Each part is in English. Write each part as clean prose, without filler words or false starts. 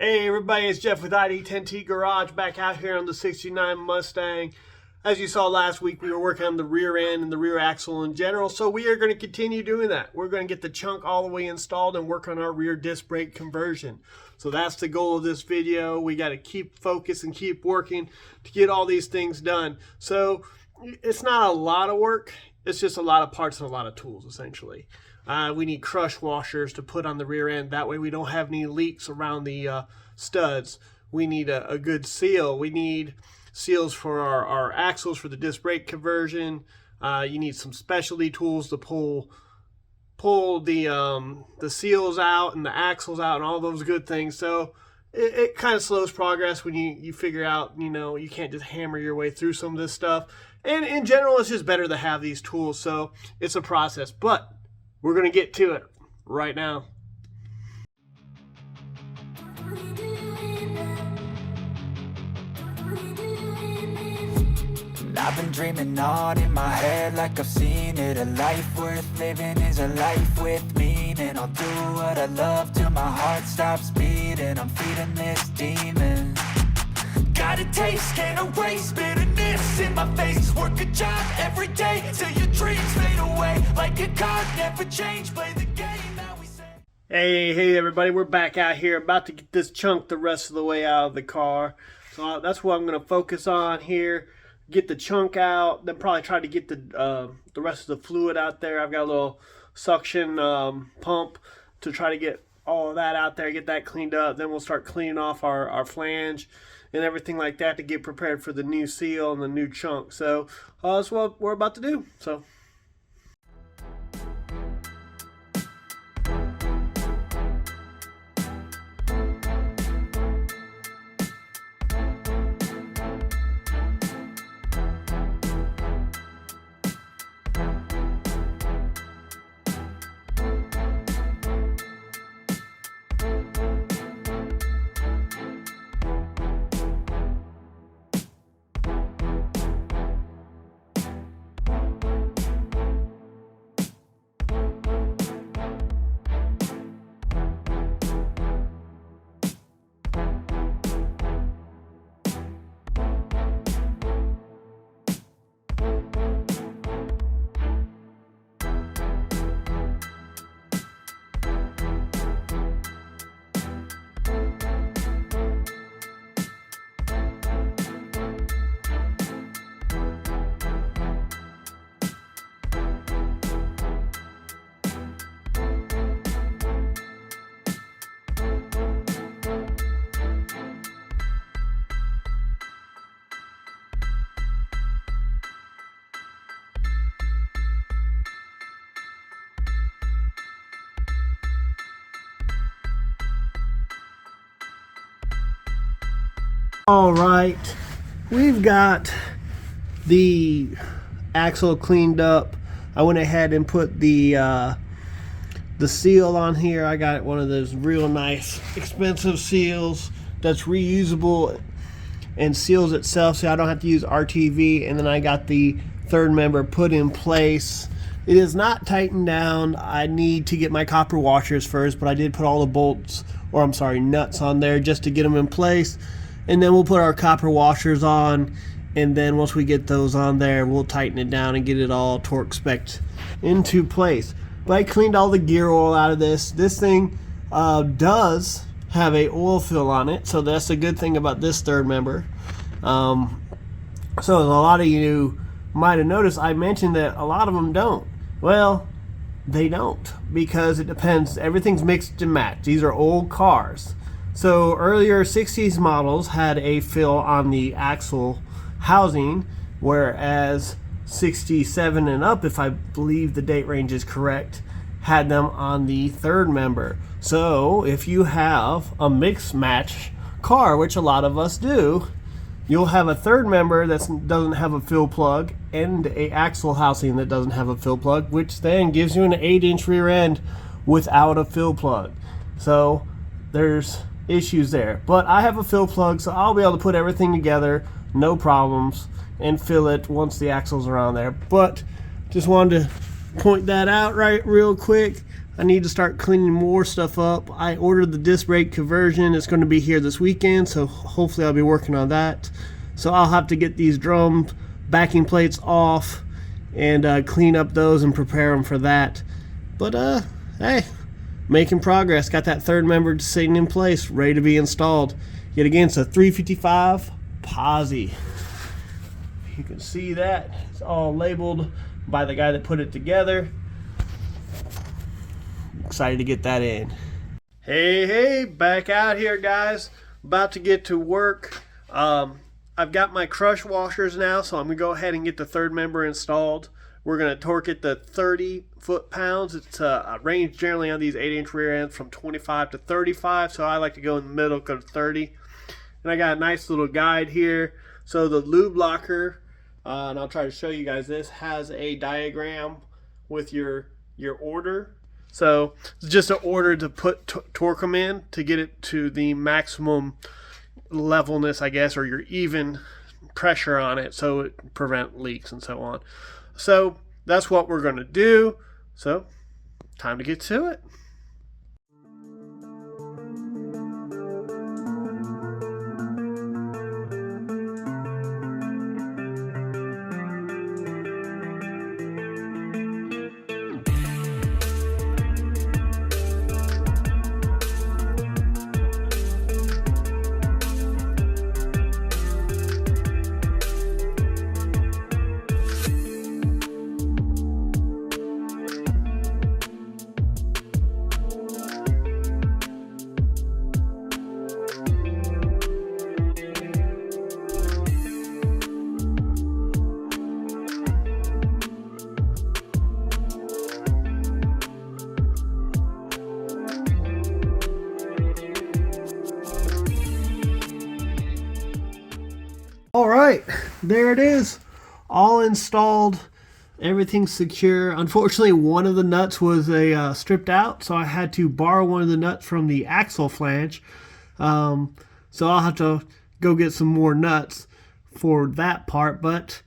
Hey everybody, it's Jeff with ID10T Garage back out here on the 69 Mustang. As you saw last week, we were working on the rear end and the rear axle in general, so we are going to continue doing that. We're going to get the chunk all the way installed and work on our rear disc brake conversion. So that's the goal of this video. We got to keep focused and keep working to get all these things done. So it's not a lot of work, it's just a lot of parts and a lot of tools essentially. We need crush washers to put on the rear end. That way we don't have any leaks around the studs. We need a good seal. We need seals for our axles for the disc brake conversion. You need some specialty tools to pull the seals out and the axles out and all those good things. So it kind of slows progress when you figure out, you can't just hammer your way through some of this stuff. And in general, it's just better to have these tools. So it's a process, but we're going to get to it right now. I've been dreaming on in my head like I've seen it. A life worth living is a life with meaning. I'll do what I love till my heart stops beating. I'm feeding this demon. Got a taste, can't erase bitterness in my face. Work a job every day till your dreams fade away. Like a card, never change, play the game that we say. Hey everybody, we're back out here about to get this chunk the rest of the way out of the car. So that's what I'm going to focus on here. Get the chunk out, then probably try to get the rest of the fluid out there. I've got a little suction pump to try to get all of that out there, get that cleaned up. Then we'll start cleaning off our flange and everything like that to get prepared for the new seal and the new chunk. So that's what we're about to do. So. All right, we've got the axle cleaned up. I went ahead and put the seal on here. I got one of those real nice expensive seals that's reusable and seals itself so I don't have to use RTV. And then I got the third member put in place. It is not tightened down. I need to get my copper washers first, but I did put all the bolts, or I'm sorry, nuts on there just to get them in place. And then we'll put our copper washers on, and then once we get those on there, we'll tighten it down and get it all torque spec'd into place. But I cleaned all the gear oil out of this. This thing does have a oil fill on it, so that's a good thing about this third member. So a lot of you might have noticed I mentioned that a lot of them don't. Well, they don't, because it depends. Everything's mixed and matched. These are old cars. So earlier 60s models had a fill on the axle housing, whereas 67 and up, if I believe the date range is correct, had them on the third member. So if you have a mix match car, which a lot of us do, you'll have a third member that doesn't have a fill plug and a axle housing that doesn't have a fill plug, which then gives you an 8-inch rear end without a fill plug. So there's issues there, but I have a fill plug, so I'll be able to put everything together, no problems, and fill it once the axles are on there. But just wanted to point that out right real quick. I need to start cleaning more stuff up. I ordered the disc brake conversion. It's going to be here this weekend, so hopefully I'll be working on that. So I'll have to get these drum backing plates off and clean up those and prepare them for that. But hey, making progress. Got that third member sitting in place, ready to be installed. Yet again, it's a 355 Posi. You can see that it's all labeled by the guy that put it together. Excited to get that in. Hey, back out here, guys. About to get to work. I've got my crush washers now, so I'm gonna go ahead and get the third member installed. We're gonna torque it to 30 foot-pounds. It's a range generally on these 8-inch rear ends from 25 to 35, so I like to go in the middle, go to 30. And I got a nice little guide here. So the lube locker, and I'll try to show you guys this, has a diagram with your order. So it's just an order to put torque them in to get it to the maximum levelness, I guess, or your even pressure on it, so it prevent leaks and so on. So that's what we're going to do. So time to get to it. All right, there it is, all installed. Everything's secure. Unfortunately, one of the nuts was stripped out, so I had to borrow one of the nuts from the axle flange. So I'll have to go get some more nuts for that part, but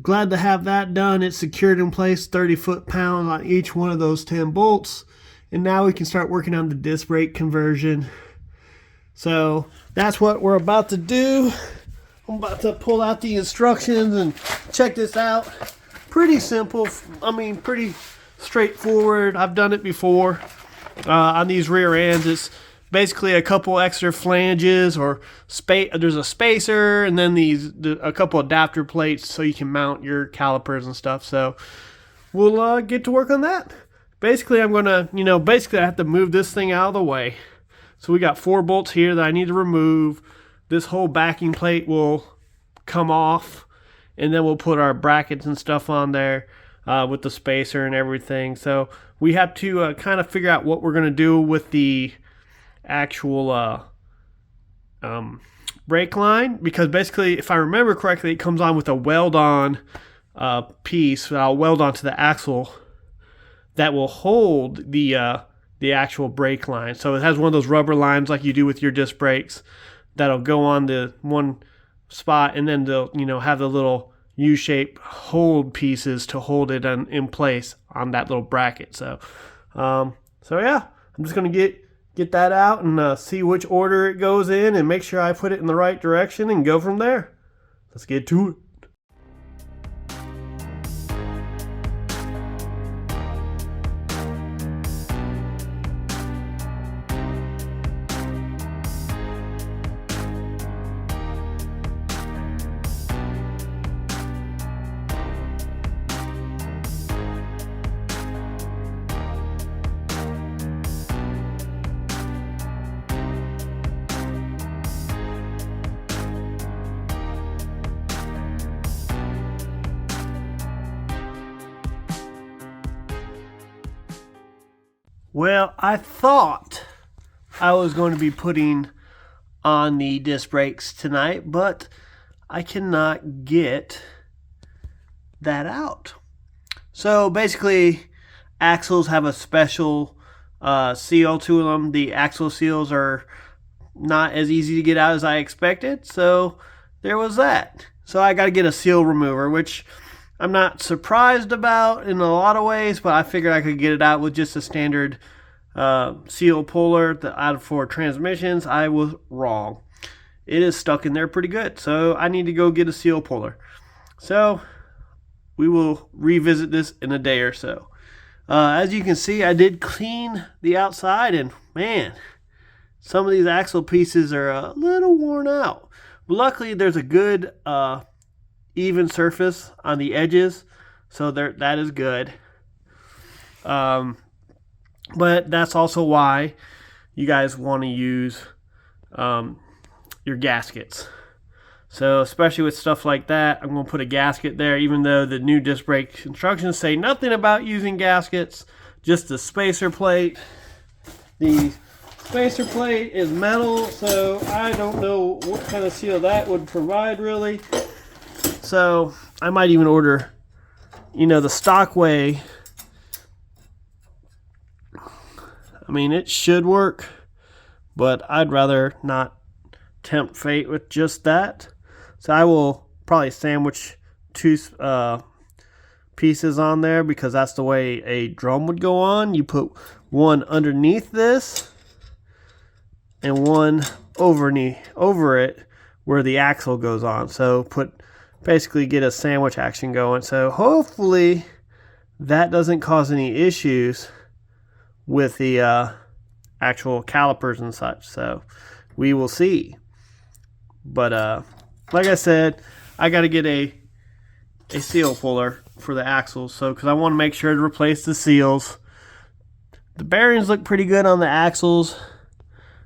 glad to have that done. It's secured in place, 30 foot-pounds on each one of those 10 bolts. And now we can start working on the disc brake conversion. So that's what we're about to do. I'm about to pull out the instructions and check this out. Pretty simple. I mean, pretty straightforward. I've done it before. On these rear ends, it's basically a couple extra flanges or there's a spacer, and then a couple adapter plates so you can mount your calipers and stuff. So we'll get to work on that. Basically, I'm gonna, I have to move this thing out of the way. So we got 4 bolts here that I need to remove. This whole backing plate will come off, and then we'll put our brackets and stuff on there with the spacer and everything. So we have to kind of figure out what we're going to do with the actual brake line, because basically, if I remember correctly, it comes on with a weld-on piece that I'll weld onto the axle that will hold the actual brake line. So it has one of those rubber lines like you do with your disc brakes that'll go on the one spot, and then they'll have the little U-shaped hold pieces to hold it in place on that little bracket. So yeah, I'm just gonna get that out and see which order it goes in and make sure I put it in the right direction and go from there. Let's get to it. Well, I thought I was going to be putting on the disc brakes tonight, but I cannot get that out. So basically, axles have a special seal to them. The axle seals are not as easy to get out as I expected, so there was that. So I got to get a seal remover, which I'm not surprised about in a lot of ways, but I figured I could get it out with just a standard seal puller out for transmissions. I was wrong. It is stuck in there pretty good, so I need to go get a seal puller. So we will revisit this in a day or so. As you can see, I did clean the outside, and man, some of these axle pieces are a little worn out. But luckily, there's a good even surface on the edges, so that is good. But that's also why you guys want to use your gaskets. So especially with stuff like that, I'm going to put a gasket there, even though the new disc brake instructions say nothing about using gaskets, just the spacer plate. The spacer plate is metal, so I don't know what kind of seal that would provide really. So I might even order, the stock way. I mean, it should work, but I'd rather not tempt fate with just that. So I will probably sandwich two pieces on there, because that's the way a drum would go on. You put one underneath this and one over it where the axle goes on. So basically get a sandwich action going. So hopefully that doesn't cause any issues with the actual calipers and such. So we will see. But like I said, I got to get a seal puller for the axles, because I want to make sure to replace the seals. The bearings look pretty good on the axles,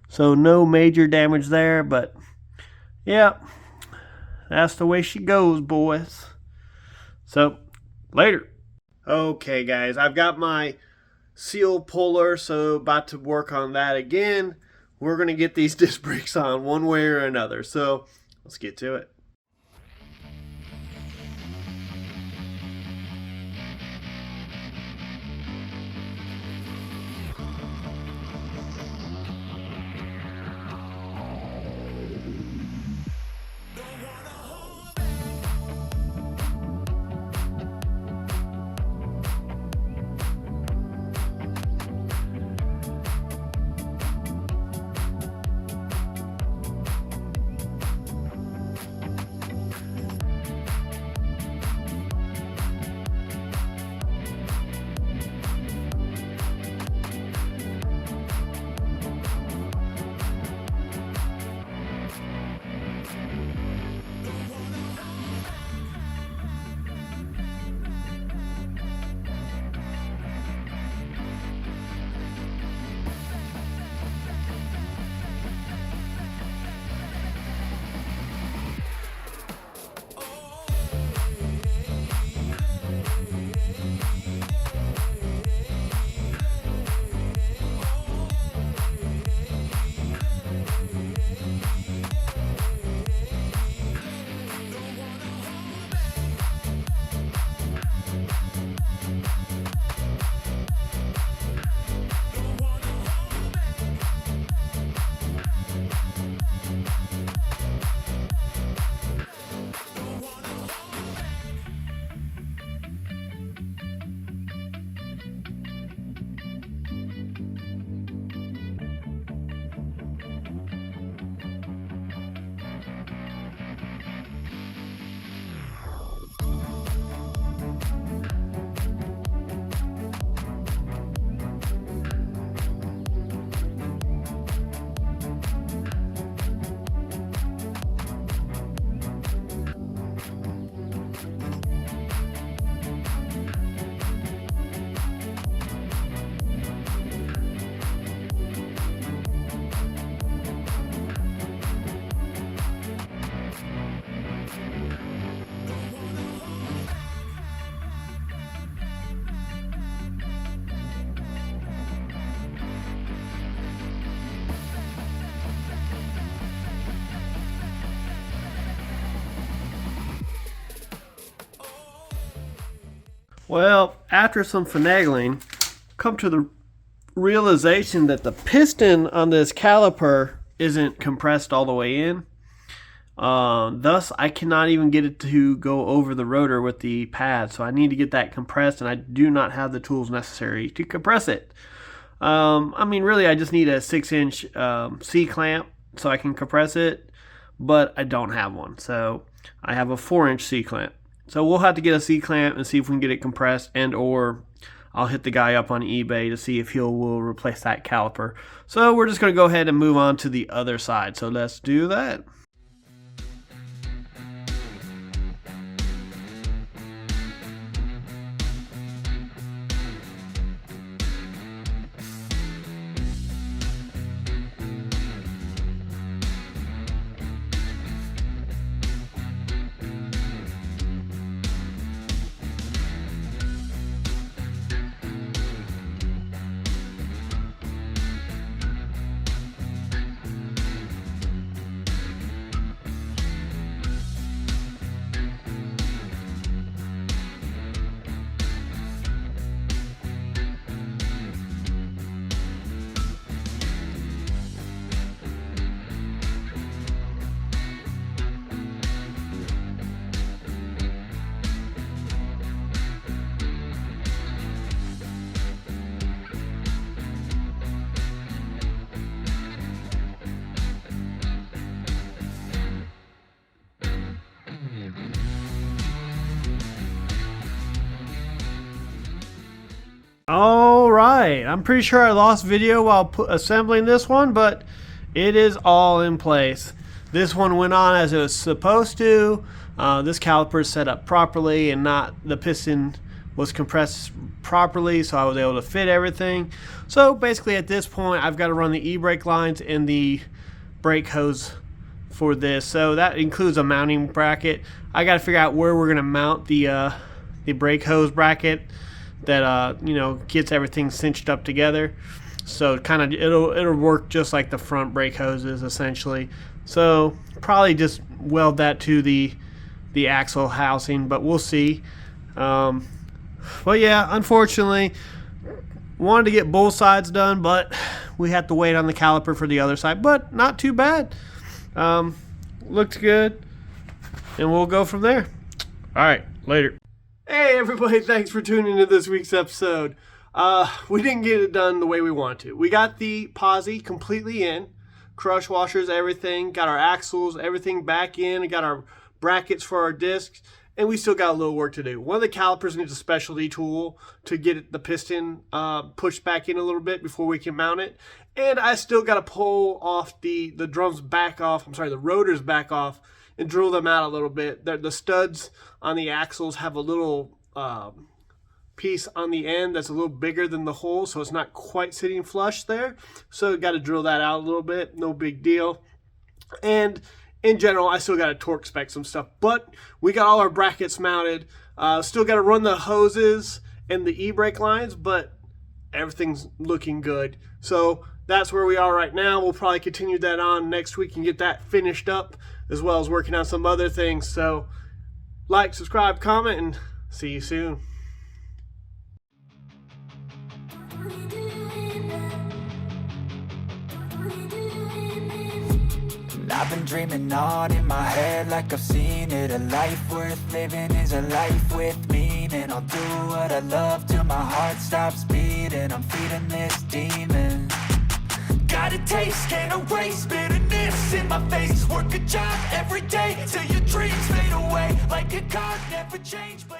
so no major damage there. But yeah, that's the way she goes, boys. So later. Okay, guys, I've got my seal puller, so about to work on that again. We're going to get these disc brakes on one way or another, so let's get to it. Well, after some finagling, come to the realization that the piston on this caliper isn't compressed all the way in. Thus, I cannot even get it to go over the rotor with the pad, so I need to get that compressed, and I do not have the tools necessary to compress it. I mean, really, I just need a 6-inch C-clamp so I can compress it, but I don't have one, so I have a 4-inch C-clamp. So we'll have to get a C-clamp and see if we can get it compressed, and or I'll hit the guy up on eBay to see if will replace that caliper. So we're just going to go ahead and move on to the other side, so let's do that. All right, I'm pretty sure I lost video while assembling this one, but it is all in place. This one went on as it was supposed to. This caliper is set up properly, and the piston was compressed properly, so I was able to fit everything. So basically at this point, I've got to run the e-brake lines and the brake hose for this. So that includes a mounting bracket. I got to figure out where we're going to mount the brake hose bracket that gets everything cinched up together. So it'll work just like the front brake hoses essentially. So probably just weld that to the axle housing, but we'll see. But yeah, unfortunately, wanted to get both sides done, but we have to wait on the caliper for the other side. But not too bad. Looks good, and we'll go from there. All right, later. Hey everybody, thanks for tuning into this week's episode. We didn't get it done the way we wanted to. We got the posi completely in, crush washers, everything, got our axles, everything back in, and got our brackets for our discs, and we still got a little work to do. One of the calipers needs a specialty tool to get the piston pushed back in a little bit before we can mount it, and I still got to pull off the drums back off, the rotors back off, and drill them out a little bit. The studs on the axles have a little piece on the end that's a little bigger than the hole, so it's not quite sitting flush there. So got to drill that out a little bit, no big deal. And in general, I still got to torque spec some stuff, but we got all our brackets mounted. Still got to run the hoses and the e-brake lines, but everything's looking good. So that's where we are right now. We'll probably continue that on next week and get that finished up, as well as working on some other things. So like, subscribe, comment, and see you soon. I've been dreaming on in my head like I've seen it. A life worth living is a life with meaning. I'll do what I love till my heart stops beating. I'm feeding this demon. Got a taste, can't erase bitterness in my face. Work a job every day till your dreams fade away. Like a card, never change, but